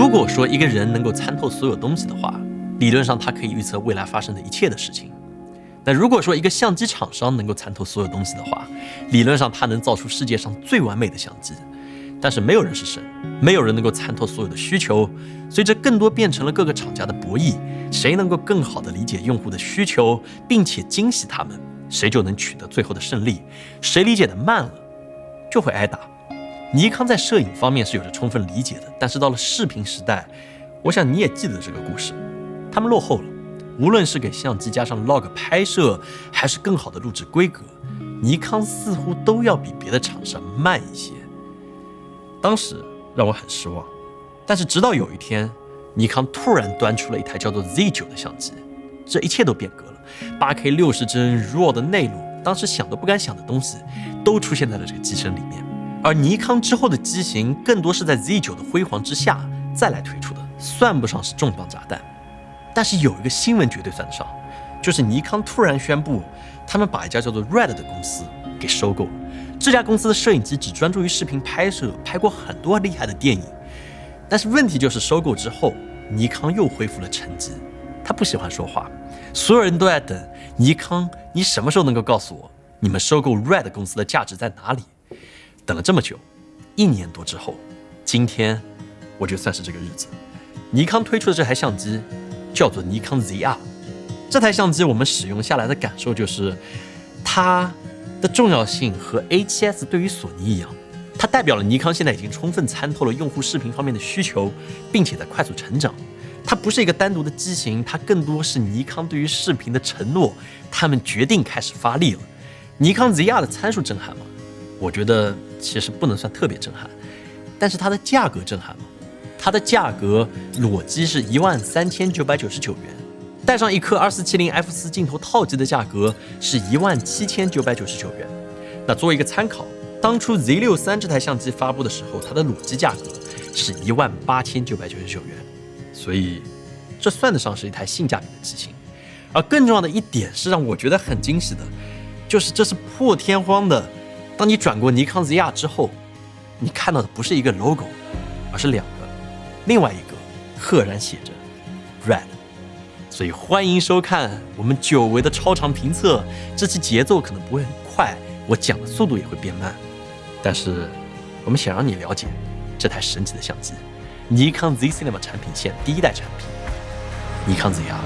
如果说一个人能够参透所有东西的话，理论上他可以预测未来发生的一切的事情。那如果说一个相机厂商能够参透所有东西的话，理论上他能造出世界上最完美的相机。但是没有人是神，没有人能够参透所有的需求，所以这更多变成了各个厂家的博弈，谁能够更好地理解用户的需求，并且惊喜他们，谁就能取得最后的胜利。谁理解的慢了，就会挨打。尼康在摄影方面是有着充分理解的，但是到了视频时代，我想你也记得这个故事，他们落后了。无论是给相机加上 log 拍摄，还是更好的录制规格，尼康似乎都要比别的厂商慢一些。当时让我很失望，但是直到有一天，尼康突然端出了一台叫做 Z9 的相机，这一切都变革了。8K 60帧 RAW 的内录，当时想都不敢想的东西，都出现在了这个机身里面。而尼康之后的机型，更多是在 Z9 的辉煌之下再来推出的，算不上是重磅炸弹。但是有一个新闻绝对算得上，就是尼康突然宣布，他们把一家叫做 RED 的公司给收购了。这家公司的摄影机只专注于视频拍摄，拍过很多厉害的电影。但是问题就是收购之后，尼康又恢复了沉寂。他不喜欢说话，所有人都在等尼康，你什么时候能够告诉我，你们收购 RED 公司的价值在哪里？等了这么久，1年多之后，今天我就算是这个日子。尼康推出的这台相机叫做尼康 ZR。这台相机我们使用下来的感受就是，它的重要性和 A7S 对于索尼一样，它代表了尼康现在已经充分参透了用户视频方面的需求，并且在快速成长。它不是一个单独的机型，它更多是尼康对于视频的承诺，他们决定开始发力了。尼康 ZR 的参数震撼吗？我觉得其实不能算特别震撼，但是它的价格震撼吗？它的价格裸机是13999元，带上一颗2470 f4 镜头套机的价格是17999元。那作为一个参考，当初 Z63 这台相机发布的时候，它的裸机价格是18999元，所以这算得上是一台性价比的机型。而更重要的一点是让我觉得很惊喜的，就是这是破天荒的，当你转过尼康 ZR 之后，你看到的不是一个 logo， 而是2个，另外一个赫然写着 RED。 所以欢迎收看我们久违的超长评测，这期节奏可能不会很快，我讲的速度也会变慢，但是我们想让你了解这台神奇的相机，尼康 Z Cinema 产品线第1代产品尼康 ZR。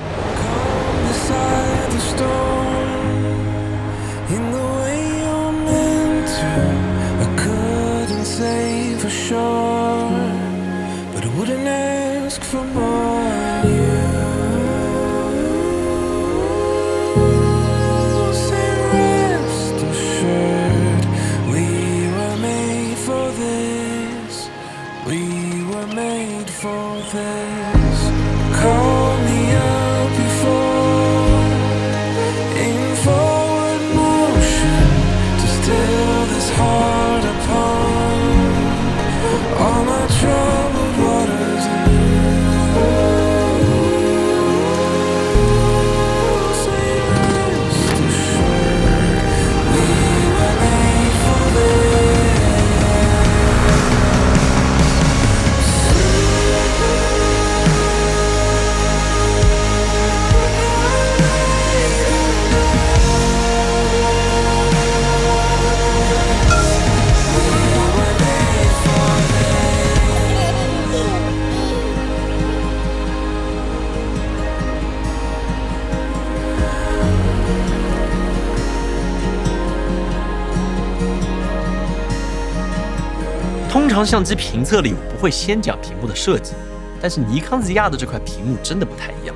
通常相机评测里我不会先讲屏幕的设计，但是尼康 ZR 的这块屏幕真的不太一样，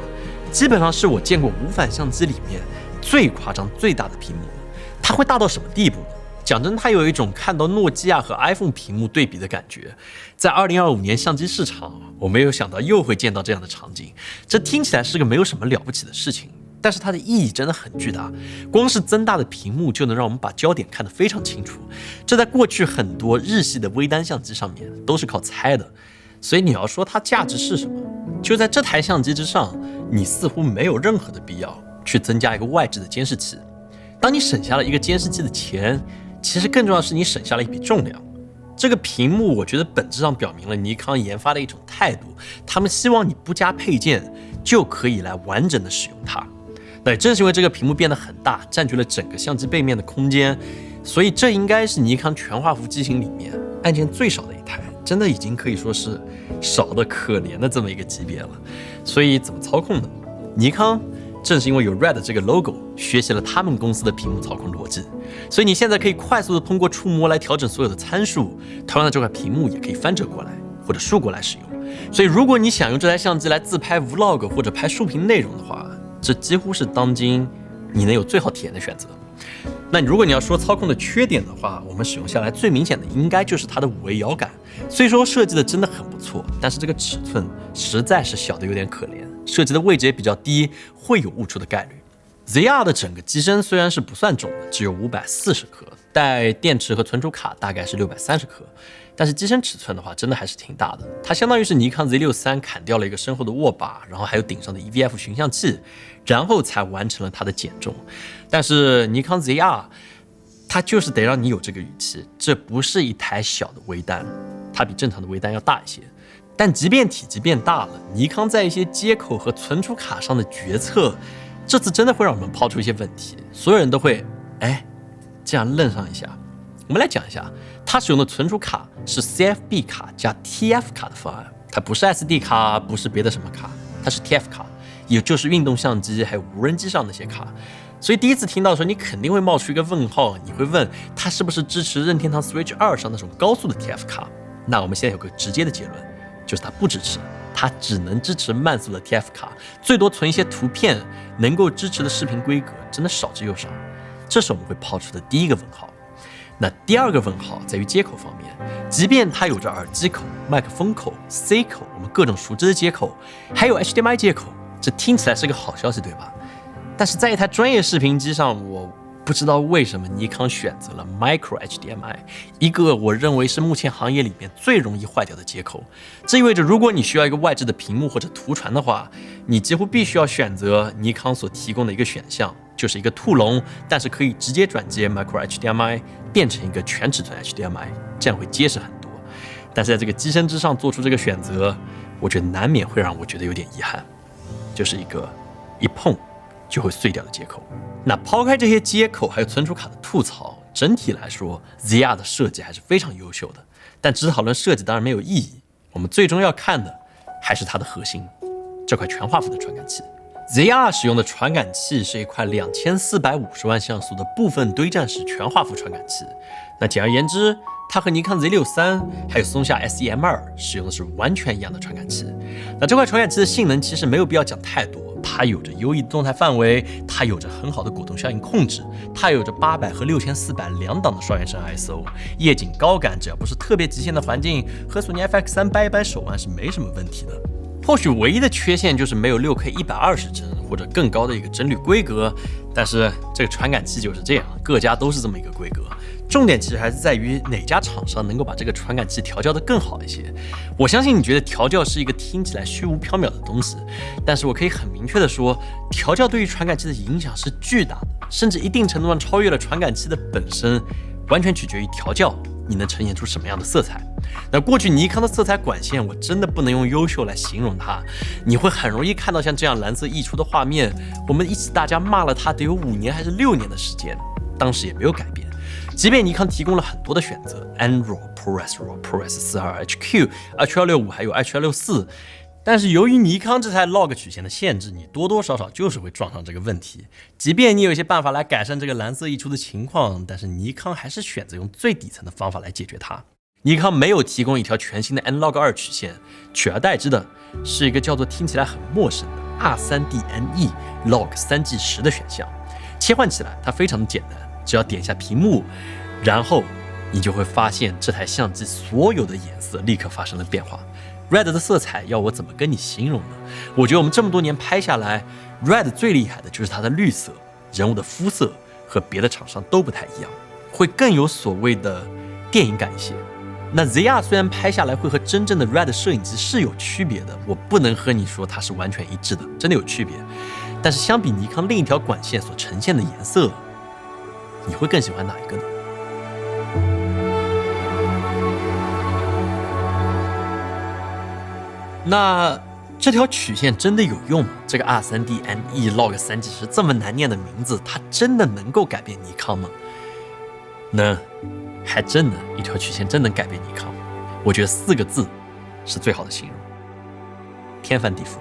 基本上是我见过无反相机里面最夸张最大的屏幕。它会大到什么地步呢？讲真，它有一种看到诺基亚和 iPhone 屏幕对比的感觉。在2025年相机市场，我没有想到又会见到这样的场景，这听起来是个没有什么了不起的事情，但是它的意义真的很巨大。光是增大的屏幕就能让我们把焦点看得非常清楚，这在过去很多日系的微单相机上面都是靠猜的。所以你要说它价值是什么，就在这台相机之上，你似乎没有任何的必要去增加一个外置的监视器。当你省下了一个监视器的钱，其实更重要的是你省下了一笔重量。这个屏幕我觉得本质上表明了尼康研发的一种态度，他们希望你不加配件就可以来完整的使用它。那正是因为这个屏幕变得很大，占据了整个相机背面的空间，所以这应该是尼康全画幅机型里面按键最少的一台，真的已经可以说是少得可怜的这么一个级别了。所以怎么操控呢？尼康正是因为有 RED 这个 logo， 学习了他们公司的屏幕操控逻辑，所以你现在可以快速的通过触摸来调整所有的参数。同样的，这块屏幕也可以翻折过来或者竖过来使用。所以如果你想用这台相机来自拍 vlog 或者拍竖屏内容的话，这几乎是当今你能有最好体验的选择。那如果你要说操控的缺点的话，我们使用下来最明显的应该就是它的5维摇杆。虽说设计的真的很不错，但是这个尺寸实在是小的有点可怜，设计的位置也比较低，会有误触的概率。ZR 的整个机身虽然是不算重的，只有540克，带电池和存储卡大概是630克，但是机身尺寸的话真的还是挺大的。它相当于是尼康 Z63 砍掉了一个身后的握把，然后还有顶上的 EVF 群像器，然后才完成了它的减重。但是尼康 ZR 它就是得让你有这个语气，这不是一台小的微单，它比正常的微单要大一些。但即便体积变大了，尼康在一些接口和存储卡上的决策，这次真的会让我们抛出一些问题，所有人都会这样愣上一下。我们来讲一下，它使用的存储卡是 CFB 卡加 TF 卡的方案，它不是 SD 卡，不是别的什么卡，它是 TF 卡，也就是运动相机还有无人机上那些卡。所以第一次听到的时候，你肯定会冒出一个问号，你会问它是不是支持任天堂 Switch 2上那种高速的 TF 卡？那我们现在有个直接的结论，就是它不支持，它只能支持慢速的 TF 卡，最多存一些图片，能够支持的视频规格真的少之又少。这是我们会抛出的第一个问号。那第二个问号在于接口方面，即便它有着耳机口、麦克风口、C 口，我们各种熟知的接口，还有 HDMI 接口，这听起来是个好消息，对吧？但是在一台专业视频机上，我不知道为什么尼康选择了 Micro HDMI， 一个我认为是目前行业里面最容易坏掉的接口。这意味着如果你需要一个外置的屏幕或者图传的话，你几乎必须要选择尼康所提供的一个选项，就是一个兔笼，但是可以直接转接 Micro HDMI 变成一个全尺寸 HDMI， 这样会结实很多。但是在这个机身之上做出这个选择，我觉得难免会让我觉得有点遗憾，就是一个一碰就会碎掉的接口。那抛开这些接口还有存储卡的吐槽，整体来说 ZR 的设计还是非常优秀的。但只讨论设计当然没有意义，我们最终要看的还是它的核心，这块全画幅的传感器。ZR 使用的传感器是一块2450万像素的部分堆栈式全画幅传感器。那简而言之，它和尼康 Z63 还有松下 SE-M2 使用的是完全一样的传感器。那这块传感器的性能其实没有必要讲太多，它有着优异的动态范围，它有着很好的果冻效应控制，它有着800和6400两档的双原生 ISO， 夜景高感只要不是特别极限的环境，和索尼 FX3 掰一掰手腕是没什么问题的。或许唯一的缺陷就是没有 6K 120帧或者更高的一个帧率规格，但是这个传感器就是这样，各家都是这么一个规格。重点其实还是在于哪家厂商能够把这个传感器调教得更好一些。我相信你觉得调教是一个听起来虚无缥缈的东西，但是我可以很明确的说，调教对于传感器的影响是巨大的，甚至一定程度上超越了传感器的本身，完全取决于调教你能呈现出什么样的色彩。那过去尼康的色彩管线，我真的不能用优秀来形容它，你会很容易看到像这样蓝色溢出的画面。我们一起大家骂了它得有5年还是6年的时间，当时也没有改变。即便尼康提供了很多的选择 ，NRAW、ProRes、RAW、ProRes 42HQ、H265还有 H264，但是由于尼康这台 log 曲线的限制，你多多少少就是会撞上这个问题。即便你有一些办法来改善这个蓝色溢出的情况，但是尼康还是选择用最底层的方法来解决它。尼康没有提供一条全新的 N-Log2 曲线，取而代之的是一个叫做听起来很陌生的 R3D-NE Log 3G10 的选项。切换起来它非常的简单，只要点一下屏幕，然后你就会发现这台相机所有的颜色立刻发生了变化。RED 的色彩要我怎么跟你形容呢？我觉得我们这么多年拍下来， RED 最厉害的就是它的绿色，人物的肤色和别的厂商都不太一样，会更有所谓的电影感一些。那 ZR 虽然拍下来会和真正的 RED 摄影机是有区别的，我不能和你说它是完全一致的，真的有区别。但是相比尼康另一条管线所呈现的颜色，你会更喜欢哪一个呢？那这条曲线真的有用吗？这个 R3D-NE Log3G10这么难念的名字，它真的能够改变尼康吗？能，还真能，一条曲线真能改变尼康。我觉得4个字是最好的形容：天翻地覆。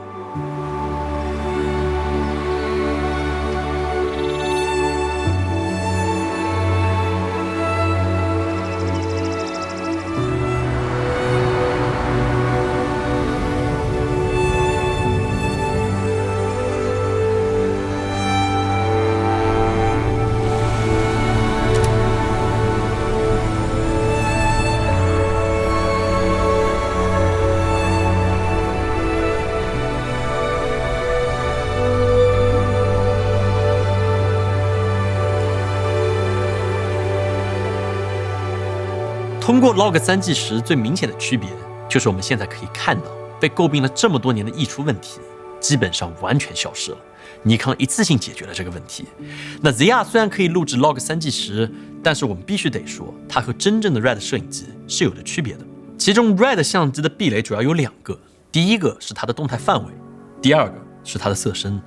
通过 Log3G10最明显的区别，就是我们现在可以看到，被诟病了这么多年的溢出问题，基本上完全消失了。尼康一次性解决了这个问题。那 ZR 虽然可以录制 Log3G10，但是我们必须得说，它和真正的 RED 摄影机是有着区别的。其中 RED 相机的壁垒主要有2个，第一个是它的动态范围，第二个是它的色深。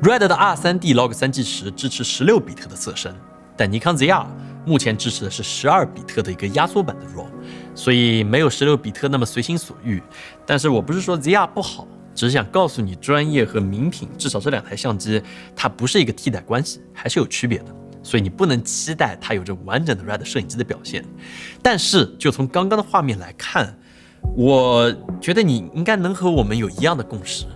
RED 的 R3D Log3G10支持16比特的色深，但尼康 ZR 目前支持的是12比特的一个压缩版的 RAW， 所以没有16比特那么随心所欲。但是我不是说 ZR 不好，只是想告诉你，专业和名品，至少这2台相机，它不是一个替代关系，还是有区别的。所以你不能期待它有着完整的 RED 摄影机的表现。但是就从刚刚的画面来看，我觉得你应该能和我们有一样的共识，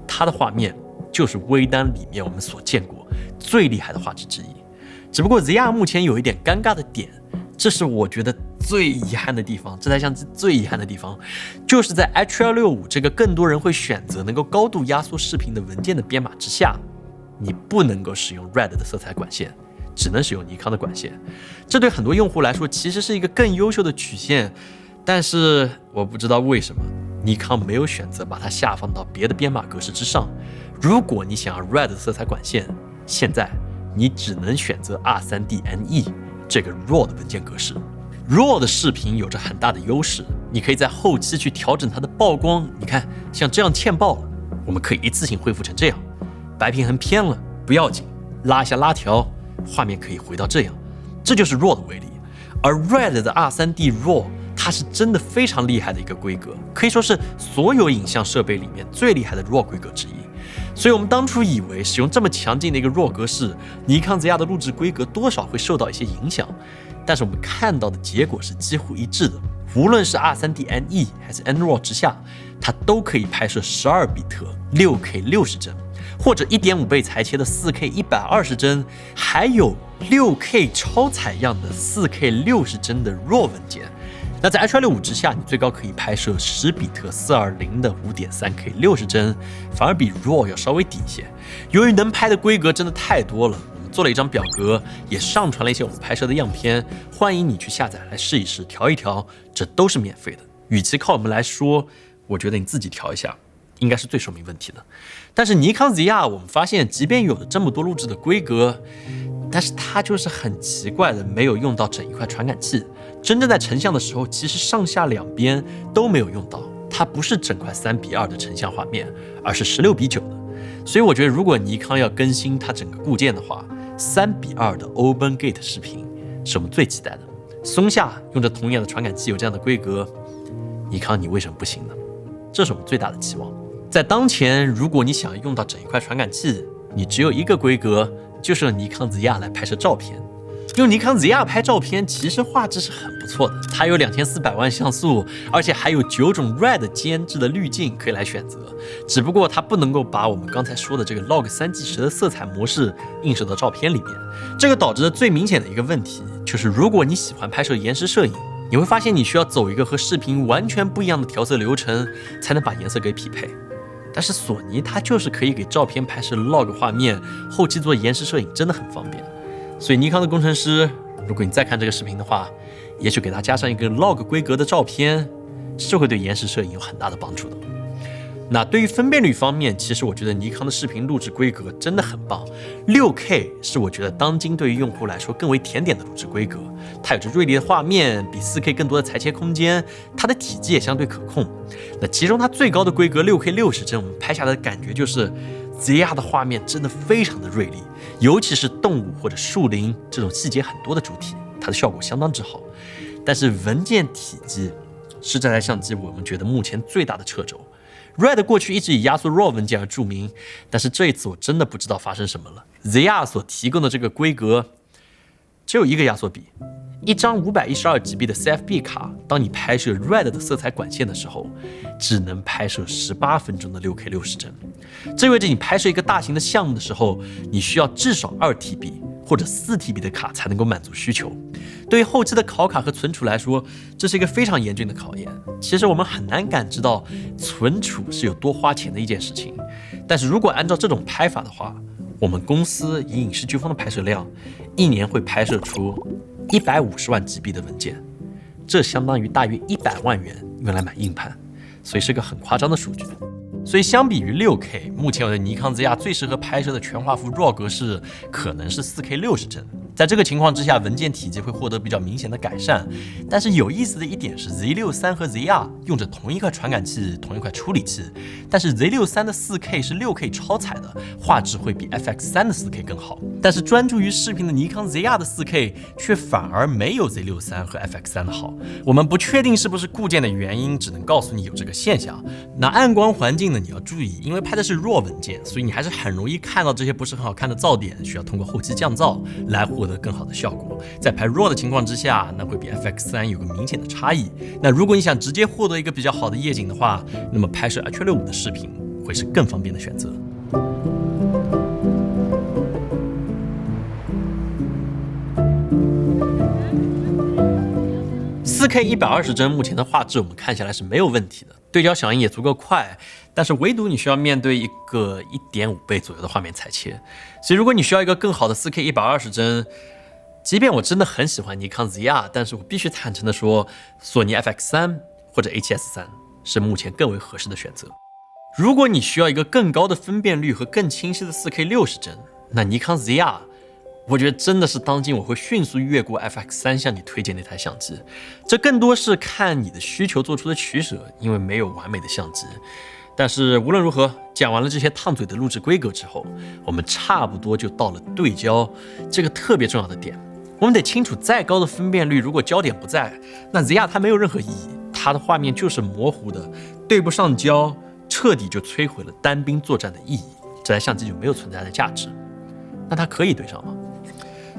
它的画面就是微单里面我们所见过最厉害的画质之一。只不过 ZR 目前有一点尴尬的点，这是我觉得最遗憾的地方，这台相机最遗憾的地方，就是在 H.265 这个更多人会选择能够高度压缩视频的文件的编码之下，你不能够使用 RED 的色彩管线，只能使用尼康的管线。这对很多用户来说其实是一个更优秀的曲线，但是我不知道为什么尼康没有选择把它下放到别的编码格式之上。如果你想要 RED 的色彩管线，现在你只能选择 R3D-NE 这个 RAW 的文件格式。RAW 的视频有着很大的优势，你可以在后期去调整它的曝光。你看，像这样欠曝了，我们可以一次性恢复成这样；白平衡偏了不要紧，拉一下拉条，画面可以回到这样。这就是 RAW 的威力。而 RED 的 R3D RAW， 它是真的非常厉害的一个规格，可以说是所有影像设备里面最厉害的 RAW 规格之一。所以我们当初以为使用这么强劲的一个 RAW 格式，尼康 ZR 的录制规格多少会受到一些影响，但是我们看到的结果是几乎一致的。无论是 R3D-NE 还是 NRAW 之下，它都可以拍摄12比特 6K 60帧，或者 1.5 倍裁切的 4K 120帧，还有 6K 超采样的 4K 60帧的 RAW 文件。那在 H.265 之下，你最高可以拍摄10比特420的 5.3K 60帧，反而比 RAW 要稍微低一些。由于能拍的规格真的太多了，我们做了一张表格，也上传了一些我们拍摄的样片，欢迎你去下载来试一试，调一调，这都是免费的。与其靠我们来说，我觉得你自己调一下应该是最说明问题的。但是尼康 ZR 我们发现，即便有了这么多录制的规格，但是它就是很奇怪的没有用到整一块传感器。真正在成像的时候，其实上下两边都没有用到，它不是整块3比2的成像画面，而是16比9的。所以我觉得，如果尼康要更新它整个固件的话，3比2的 Open Gate 视频是我们最期待的。松下用着同样的传感器有这样的规格，尼康你为什么不行呢？这是我们最大的期望。在当前，如果你想用到整一块传感器，你只有一个规格，就是用尼康 ZR 来拍摄照片。用尼康 ZR 拍照片，其实画质是很不错的，它有2400万像素，而且还有9种 RED 监制的滤镜可以来选择。只不过它不能够把我们刚才说的这个 Log3G10的色彩模式映射到照片里面，这个导致的最明显的一个问题就是，如果你喜欢拍摄延时摄影，你会发现你需要走一个和视频完全不一样的调色流程，才能把颜色给匹配。但是索尼它就是可以给照片拍摄 log 画面，后期做延时摄影真的很方便。所以尼康的工程师，如果你再看这个视频的话，也许给它加上一个 log 规格的照片，是会对延时摄影有很大的帮助的。那对于分辨率方面，其实我觉得尼康的视频录制规格真的很棒。6K 是我觉得当今对于用户来说更为甜点的录制规格，它有着锐利的画面，比4K 更多的裁切空间，它的体积也相对可控。那其中它最高的规格6K 60帧，我们拍下来的感觉就是 ZR 的画面真的非常的锐利，尤其是动物或者树林这种细节很多的主体，它的效果相当之好。但是文件体积是这台相机我们觉得目前最大的掣肘。Red 过去一直以压缩 RAW 文件而著名，但是这一次我真的不知道发生什么了。ZR 所提供的这个规格只有一个压缩比，一张512GB 的 CFB 卡，当你拍摄 Red 的色彩管线的时候，只能拍摄18分钟的6K 60帧。这意味着你拍摄一个大型的项目的时候，你需要至少2TB 或者4TB 的卡才能够满足需求。对于后期的考卡和存储来说，这是一个非常严峻的考验。其实我们很难感知到存储是有多花钱的一件事情，但是如果按照这种拍法的话，我们公司以影视飓风的拍摄量，一年会拍摄出150万 GB 的文件，这相当于大约100万元用来买硬盘，所以是个很夸张的数据。所以相比于 6K， 目前我的尼康 ZR 最适合拍摄的全画幅 RAW 格式可能是 4K 60帧。在这个情况之下，文件体积会获得比较明显的改善。但是有意思的一点是 Z63 和 ZR 用着同一块传感器、同一块处理器，但是 Z63 的 4K 是 6K 超采的，画质会比 FX3 的 4K 更好。但是专注于视频的尼康 ZR 的 4K 却反而没有 Z63 和 FX3 的好。我们不确定是不是固件的原因，只能告诉你有这个现象。那暗光环境呢，你要注意，因为拍的是 RAW 文件，所以你还是很容易看到这些不是很好看的噪点，需要通过后期降噪来获得更好的效果。在拍 RAW 的情况之下，那会比 FX3 有个明显的差异。那如果你想直接获得一个比较好的夜景的话，那么拍摄 H65 的视频会是更方便的选择。4K 120帧目前的画质我们看下来是没有问题的，对焦响应也足够快，但是唯独你需要面对一个 1.5 倍左右的画面裁切，所以如果你需要一个更好的 4K 120帧，即便我真的很喜欢尼康 ZR， 但是我必须坦诚的说，索尼 FX3 或者 A7S3 是目前更为合适的选择。如果你需要一个更高的分辨率和更清晰的 4K 60帧，那尼康 ZR我觉得真的是当今我会迅速越过 FX3 向你推荐那台相机，这更多是看你的需求做出的取舍，因为没有完美的相机。但是无论如何，讲完了这些烫嘴的录制规格之后，我们差不多就到了对焦这个特别重要的点。我们得清楚，再高的分辨率，如果焦点不在，那 ZR 它没有任何意义，它的画面就是模糊的，对不上焦，彻底就摧毁了单兵作战的意义，这台相机就没有存在的价值。那它可以对上吗？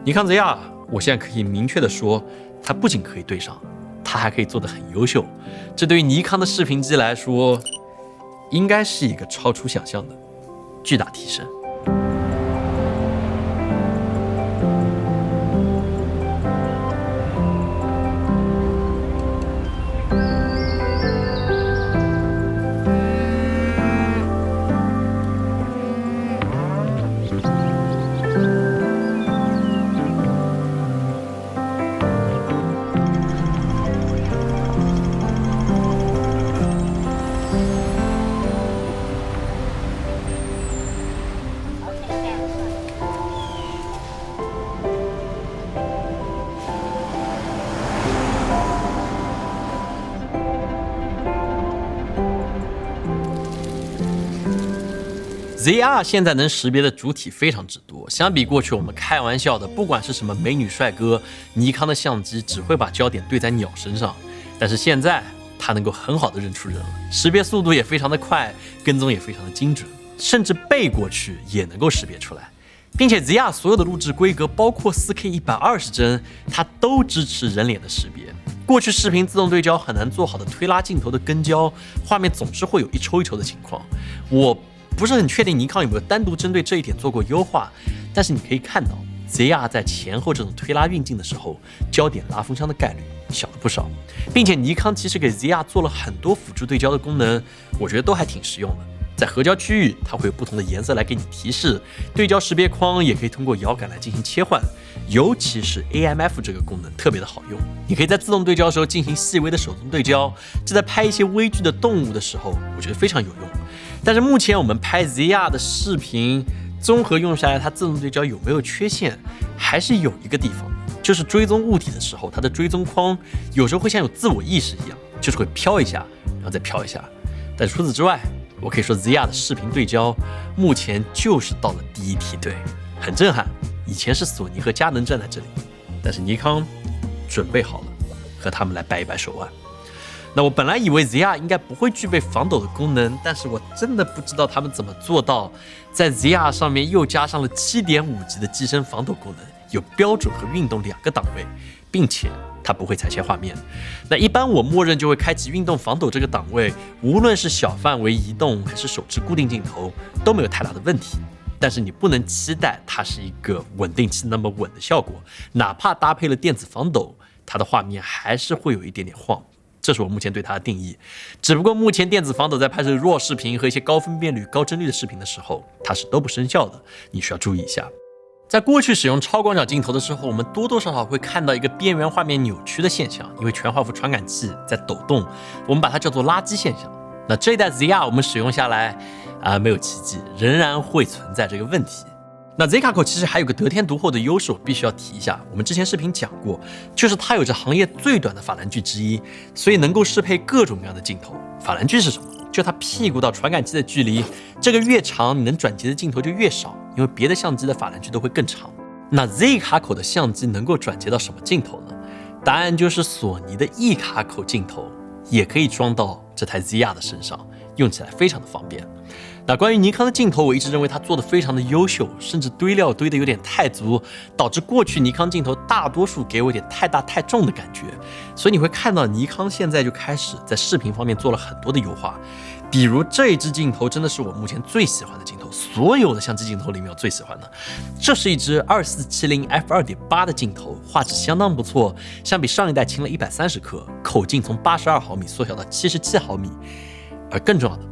尼康 ZR 我现在可以明确的说，它不仅可以对上，它还可以做得很优秀，这对于尼康的视频机来说应该是一个超出想象的巨大提升。ZR 现在能识别的主体非常之多，相比过去我们开玩笑的，不管是什么美女帅哥，尼康的相机只会把焦点对在鸟身上，但是现在它能够很好的认出人了，识别速度也非常的快，跟踪也非常的精准，甚至背过去也能够识别出来，并且 ZR 所有的录制规格，包括 4K 120帧，它都支持人脸的识别。过去视频自动对焦很难做好的推拉镜头的跟焦，画面总是会有一抽一抽的情况。我不是很确定尼康有没有单独针对这一点做过优化，但是你可以看到 ZR 在前后这种推拉运镜的时候，焦点拉风箱的概率小了不少，并且尼康其实给 ZR 做了很多辅助对焦的功能，我觉得都还挺实用的。在合焦区域，它会有不同的颜色来给你提示，对焦识别框也可以通过摇杆来进行切换，尤其是 AMF 这个功能特别的好用，你可以在自动对焦的时候进行细微的手动对焦，这在拍一些微距的动物的时候，我觉得非常有用。但是目前我们拍 ZR 的视频，综合用下来，它自动对焦有没有缺陷，还是有一个地方，就是追踪物体的时候，它的追踪框有时候会像有自我意识一样，就是会飘一下，然后再飘一下。但除此之外，我可以说 ZR 的视频对焦目前就是到了第一梯队，很震撼。以前是索尼和佳能站在这里，但是尼康准备好了和他们来掰一掰手腕。那我本来以为 ZR 应该不会具备防抖的功能，但是我真的不知道他们怎么做到在 ZR 上面又加上了7.5级的机身防抖功能，有标准和运动2个档位，并且它不会裁切画面。那一般我默认就会开启运动防抖这个档位，无论是小范围移动还是手持固定镜头都没有太大的问题。但是你不能期待它是一个稳定器那么稳的效果，哪怕搭配了电子防抖，它的画面还是会有一点点晃。这是我目前对它的定义，只不过目前电子防抖在拍摄RAW视频和一些高分辨率、高帧率的视频的时候，它是都不生效的，你需要注意一下。在过去使用超广角镜头的时候，我们多多少少会看到一个边缘画面扭曲的现象，因为全画幅传感器在抖动，我们把它叫做垃圾现象。那这一代 ZR 我们使用下来没有奇迹，仍然会存在这个问题。那 Zcaco 其实还有个得天独厚的优势，我必须要提一下。我们之前视频讲过，就是它有着行业最短的法兰距之一，所以能够适配各种各样的镜头。法兰距是什么？就它屁股到传感器的距离，这个越长，你能转接的镜头就越少，因为别的相机的法兰距都会更长。那 Zcaco 的相机能够转接到什么镜头呢？答案就是索尼的 E 卡口镜头，也可以装到这台 ZR 的身上，用起来非常的方便。那关于尼康的镜头，我一直认为它做的非常的优秀，甚至堆料堆的有点太足，导致过去尼康镜头大多数给我有点太大太重的感觉。所以你会看到尼康现在就开始在视频方面做了很多的优化，比如这一支镜头真的是我目前最喜欢的镜头，所有的相机镜头里面我最喜欢的。这是一支2470 f2.8 的镜头，画质相当不错，相比上一代轻了130克，口径从82毫米缩小到77毫米，而更重要的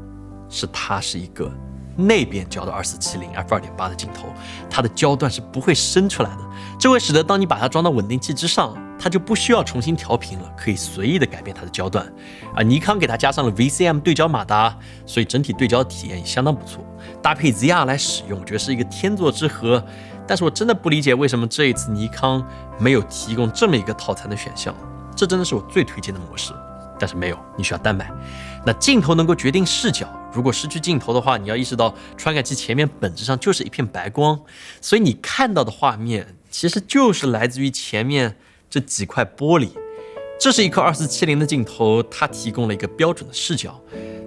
是它是一个内变焦的2470 f2.8 的镜头，它的焦段是不会伸出来的，这会使得当你把它装到稳定器之上，它就不需要重新调频了，可以随意的改变它的焦段。而尼康给它加上了 VCM 对焦马达，所以整体对焦体验也相当不错。搭配 ZR 来使用，我觉得是一个天作之合。但是我真的不理解为什么这一次尼康没有提供这么一个套餐的选项，这真的是我最推荐的模式。但是没有，你需要单买。那镜头能够决定视角，如果失去镜头的话，你要意识到传感器前面本质上就是一片白光，所以你看到的画面其实就是来自于前面这几块玻璃。这是一颗2470的镜头，它提供了一个标准的视角，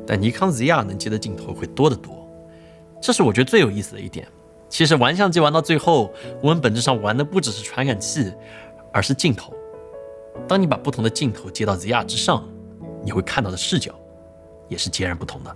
但尼康 ZR 能接的镜头会多得多。这是我觉得最有意思的一点。其实玩相机玩到最后，我们本质上玩的不只是传感器，而是镜头。当你把不同的镜头接到 ZR 之上，你会看到的视角也是截然不同的。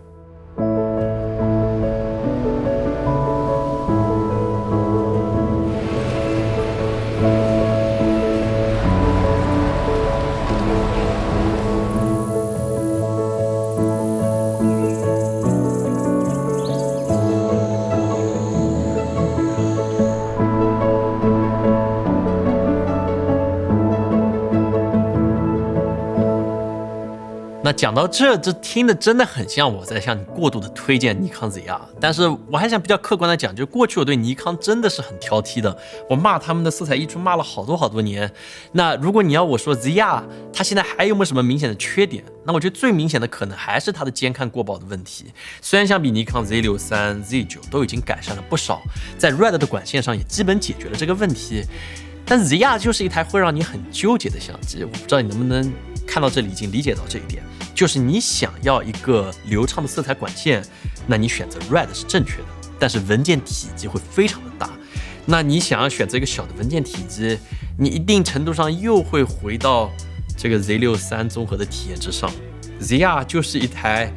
那讲到这听的真的很像我在向你过度的推荐尼康 ZR， 但是我还想比较客观的讲，就过去我对尼康真的是很挑剔的，我骂他们的色彩艺术骂了好多年。那如果你要我说 ZR 它现在还有没有什么明显的缺点，那我觉得最明显的可能还是它的监看过曝的问题。虽然相比尼康 Z63、Z9 都已经改善了不少，在 RED 的管线上也基本解决了这个问题，但 ZR 就是一台会让你很纠结的相机。我不知道你能不能看到这里已经理解到这一点，就是你想要一个流畅的色彩管线，那你选择 RED 是正确的，但是文件体积会非常的大。那你想要选择一个小的文件体积，你一定程度上又会回到这个 Z63 综合的体验之上。ZR 就是一台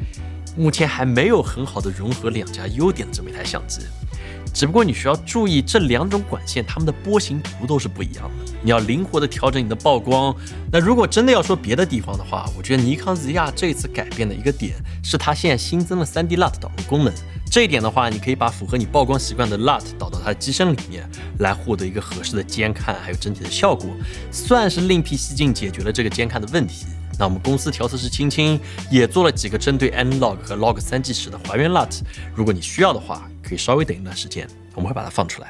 目前还没有很好的融合两家优点的这么一台相机。只不过你需要注意，这两种管线它们的波形图都是不一样的，你要灵活的调整你的曝光。那如果真的要说别的地方的话，我觉得尼康 ZR 这一次改变的一个点是它现在新增了 3D LUT 导入功能。这一点的话，你可以把符合你曝光习惯的 LUT 导到它的机身里面，来获得一个合适的监看还有整体的效果，算是另辟蹊径解决了这个监看的问题。那我们公司调色师青青也做了几个针对 N-Log 和 Log 3G10的还原 LUT， 如果你需要的话，可以稍微等一段时间，我们会把它放出来。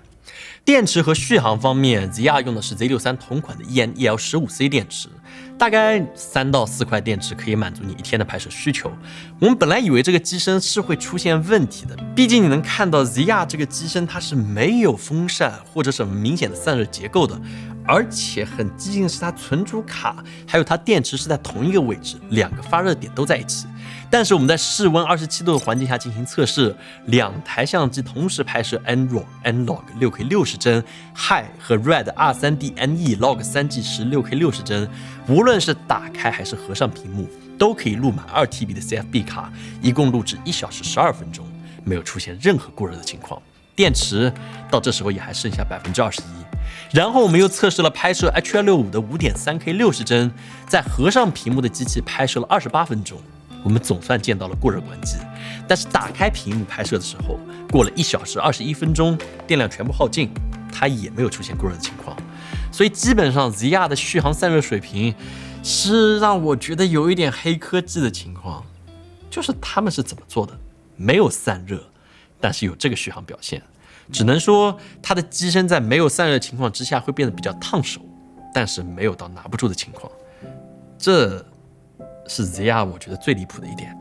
电池和续航方面 ，ZR 用的是 Z63 同款的 EN-EL15C 电池，大概3到4块电池可以满足你一天的拍摄需求。我们本来以为这个机身是会出现问题的，毕竟你能看到 ZR 这个机身它是没有风扇或者什么明显的散热结构的，而且很激进的是它存储卡还有它电池是在同一个位置，2个发热点都在一起。但是我们在室温27度的环境下进行测试，2台相机同时拍摄 N-Log 6K 60帧 High 和 Red R3D NE Log 3G10 6K 60帧，无论是打开还是合上屏幕，都可以录满2TB 的 CFB 卡，一共录制1小时12分钟，没有出现任何过热的情况。电池到这时候也还剩下21%。然后我们又测试了拍摄 H265 的 5.3K 60帧，在合上屏幕的机器拍摄了28分钟。我们总算见到了过热关机，但是打开屏幕拍摄的时候，过了1小时21分钟，电量全部耗尽，它也没有出现过热的情况。所以基本上 ZR 的续航散热水平是让我觉得有一点黑科技的情况，就是他们是怎么做的？没有散热，但是有这个续航表现。只能说它的机身在没有散热情况之下会变得比较烫手，但是没有到拿不住的情况。这是 ZR 我觉得最离谱的一点。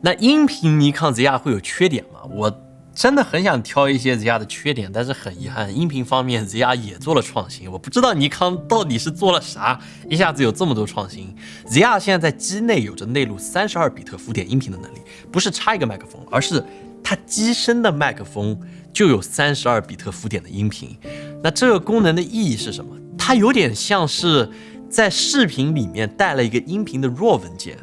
那音频尼康 ZR 会有缺点吗？我真的很想挑一些 ZR 的缺点，但是很遗憾，音频方面 ZR 也做了创新。我不知道尼康到底是做了啥，一下子有这么多创新。ZR 现在在机内有着内录32比特浮点音频的能力，不是插一个麦克风，而是它机身的麦克风就有32比特浮点的音频。那这个功能的意义是什么？它有点像是在视频里面带了一个音频的 RAW 文件，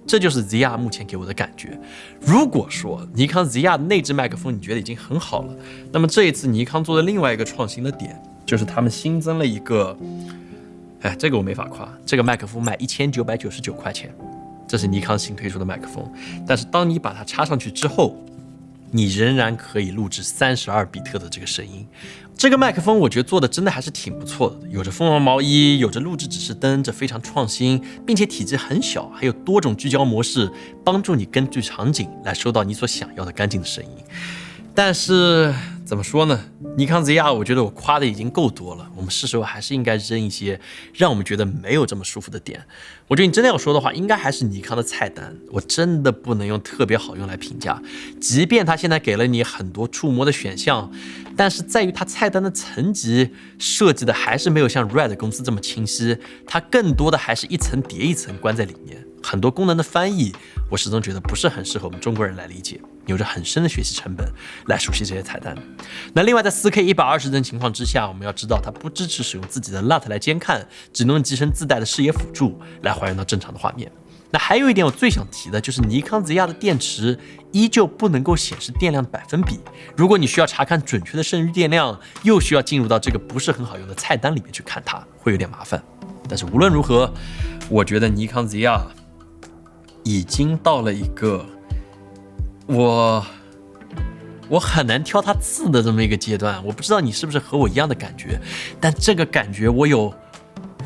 这就是 ZR 目前给我的感觉。如果说尼康 ZR 的内置麦克风你觉得已经很好了，那么这一次尼康做的另外一个创新的点，就是他们新增了一个，这个我没法夸，这个麦克风卖1999块钱，这是尼康新推出的麦克风。但是当你把它插上去之后，你仍然可以录制32比特的这个声音。这个麦克风我觉得做的真的还是挺不错的，有着蜂王毛衣，有着录制指示灯，这非常创新，并且体积很小，还有多种聚焦模式，帮助你根据场景来收到你所想要的干净的声音。但是怎么说呢，尼康 ZR 我觉得我夸的已经够多了，我们是时候还是应该扔一些让我们觉得没有这么舒服的点。我觉得你真的要说的话，应该还是尼康的菜单，我真的不能用特别好用来评价。即便它现在给了你很多触摸的选项，但是在于它菜单的层级设计的还是没有像 Red 公司这么清晰，它更多的还是一层叠一层关在里面。很多功能的翻译，我始终觉得不是很适合我们中国人来理解，有着很深的学习成本来熟悉这些菜单。那另外在 4K 120帧情况之下，我们要知道它不支持使用自己的 LUT 来监看，只能用机身自带的视野辅助来还原到正常的画面。那还有一点我最想提的就是尼康 ZR 的电池依旧不能够显示电量的百分比，如果你需要查看准确的剩余电量，又需要进入到这个不是很好用的菜单里面去看它，会有点麻烦。但是无论如何，我觉得尼康 ZR已经到了一个我很难挑它刺的这么一个阶段。我不知道你是不是和我一样的感觉，但这个感觉我有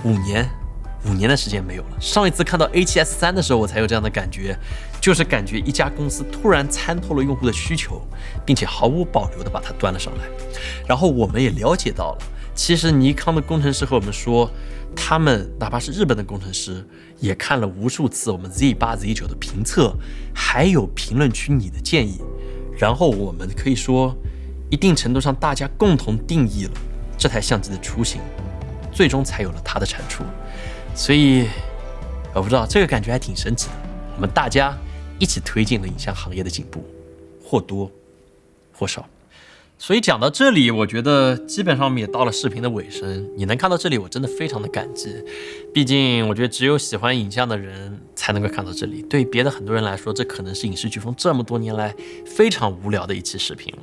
5年的时间没有了。上一次看到 A7S3 的时候，我才有这样的感觉，就是感觉一家公司突然参透了用户的需求，并且毫无保留的把它端了上来。然后我们也了解到了，其实尼康的工程师和我们说，他们哪怕是日本的工程师也看了无数次我们 Z8、Z9 的评测，还有评论区你的建议，然后我们可以说一定程度上大家共同定义了这台相机的雏形，最终才有了它的产出。所以我不知道，这个感觉还挺神奇的，我们大家一起推进了影像行业的进步，或多或少。所以讲到这里，我觉得基本上我们也到了视频的尾声。你能看到这里，我真的非常的感激。毕竟我觉得只有喜欢影像的人才能够看到这里。对别的很多人来说，这可能是影视飓风这么多年来非常无聊的一期视频了。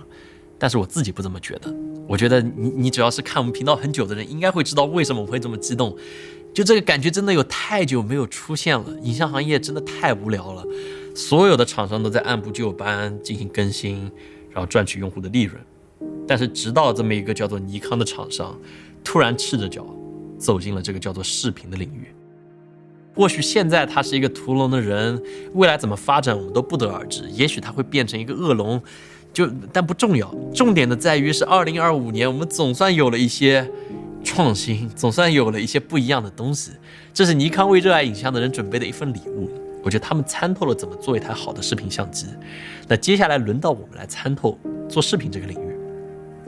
但是我自己不这么觉得。我觉得你只要是看我们频道很久的人，应该会知道为什么我会这么激动。就这个感觉真的有太久没有出现了，影像行业真的太无聊了。所有的厂商都在按部就班进行更新，然后赚取用户的利润。但是直到这么一个叫做尼康的厂商突然赤着脚走进了这个叫做视频的领域，或许现在他是一个屠龙的人，未来怎么发展我们都不得而知。也许他会变成一个恶龙，但不重要。重点的在于是2025年，我们总算有了一些创新，总算有了一些不一样的东西。这是尼康为热爱影像的人准备的一份礼物。我觉得他们参透了怎么做一台好的视频相机。那接下来轮到我们来参透做视频这个领域。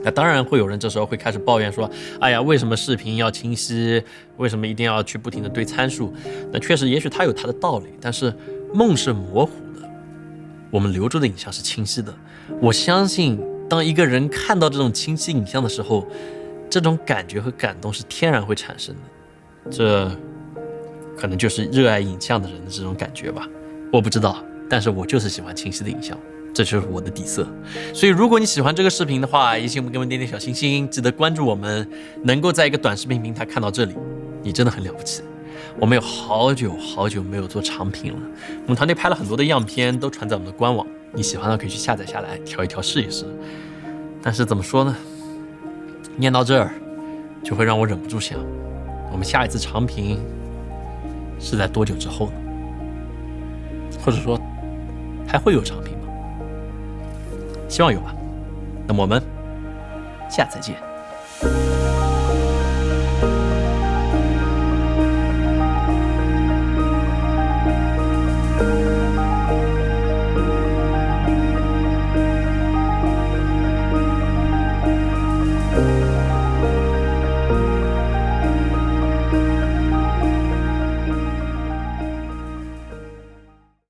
那当然会有人这时候会开始抱怨说，哎呀，为什么视频要清晰？为什么一定要去不停的对参数？那确实，也许它有它的道理，但是梦是模糊的，我们留住的影像是清晰的。我相信，当一个人看到这种清晰影像的时候，这种感觉和感动是天然会产生的。这可能就是热爱影像的人的这种感觉吧，我不知道，但是我就是喜欢清晰的影像。这就是我的底色。所以如果你喜欢这个视频的话，也请给我们点点小心心，记得关注我们。能够在一个短视频平台看到这里，你真的很了不起。我们有好久没有做长评了，我们团队拍了很多的样片，都传在我们的官网，你喜欢的可以去下载下来调一调试一试。但是怎么说呢，念到这儿就会让我忍不住想，我们下一次长评是在多久之后呢？或者说还会有长评吗？希望有吧。那么我们下次再见。